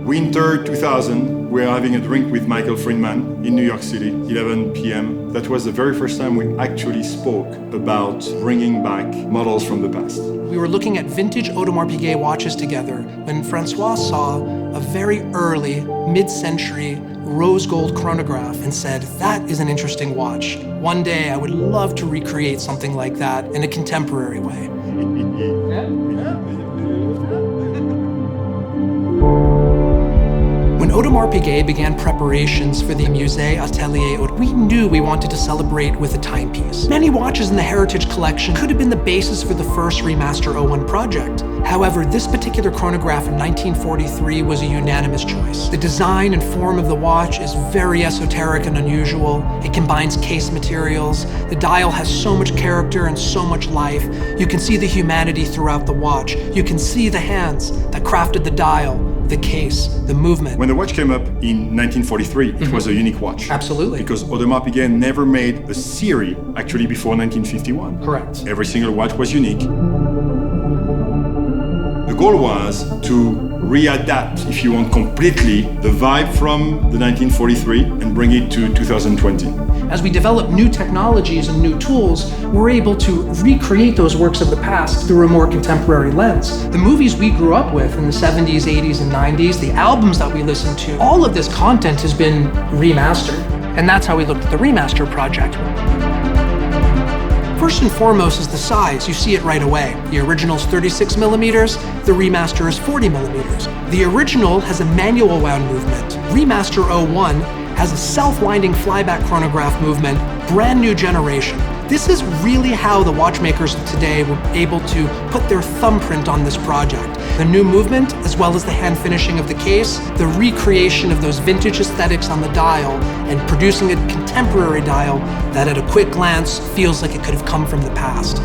Winter 2000, we were having a drink with Michael Friedman in New York City, 11 p.m. That was the very first time we actually spoke about bringing back models from the past. We were looking at vintage Audemars Piguet watches together when Francois saw a very early, mid-century rose gold chronograph and said, that is an interesting watch. One day I would love to recreate something like that in a contemporary way. When Audemars Piguet began preparations for the Musée Atelier, we knew we wanted to celebrate with a timepiece. Many watches in the heritage collection could have been the basis for the first Remaster 01 project. However, this particular chronograph in 1943 was a unanimous choice. The design and form of the watch is very esoteric and unusual. It combines case materials. The dial has so much character and so much life. You can see the humanity throughout the watch. You can see the hands that crafted the dial, the case, the movement. When the watch came up in 1943, it was a unique watch. Absolutely. Because Audemars Piguet never made a series actually before 1951. Correct. Every single watch was unique. The goal was to readapt, if you want, completely the vibe from the 1943 and bring it to 2020. As we develop new technologies and new tools, we're able to recreate those works of the past through a more contemporary lens. The movies we grew up with in the 70s, 80s, and 90s, the albums that we listened to, all of this content has been remastered. And that's how we looked at the Remaster Project. First and foremost is the size. You see it right away. The original is 36 millimeters, the remaster is 40 millimeters. The original has a manual wound movement. Remaster 01 has a self-winding flyback chronograph movement, brand new generation. This is really how the watchmakers of today were able to put their thumbprint on this project. The new movement, as well as the hand finishing of the case, the recreation of those vintage aesthetics on the dial, and producing a contemporary dial that at a quick glance feels like it could have come from the past.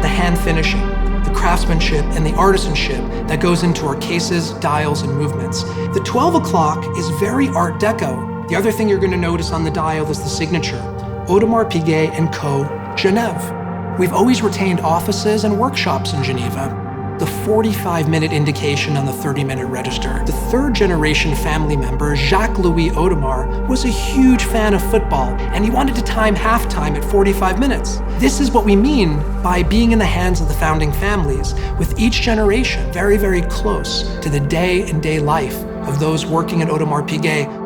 The hand finishing, the craftsmanship and the artisanship that goes into our cases, dials, and movements. The 12 o'clock is very Art Deco. The other thing you're going to notice on the dial is the signature, Audemars Piguet & Co., Genève. We've always retained offices and workshops in Geneva. The 45-minute indication on the 30-minute register. The third-generation family member, Jacques-Louis Audemars, was a huge fan of football, and he wanted to time halftime at 45 minutes. This is what we mean by being in the hands of the founding families, with each generation very, very close to the day-and-day life of those working at Audemars Piguet.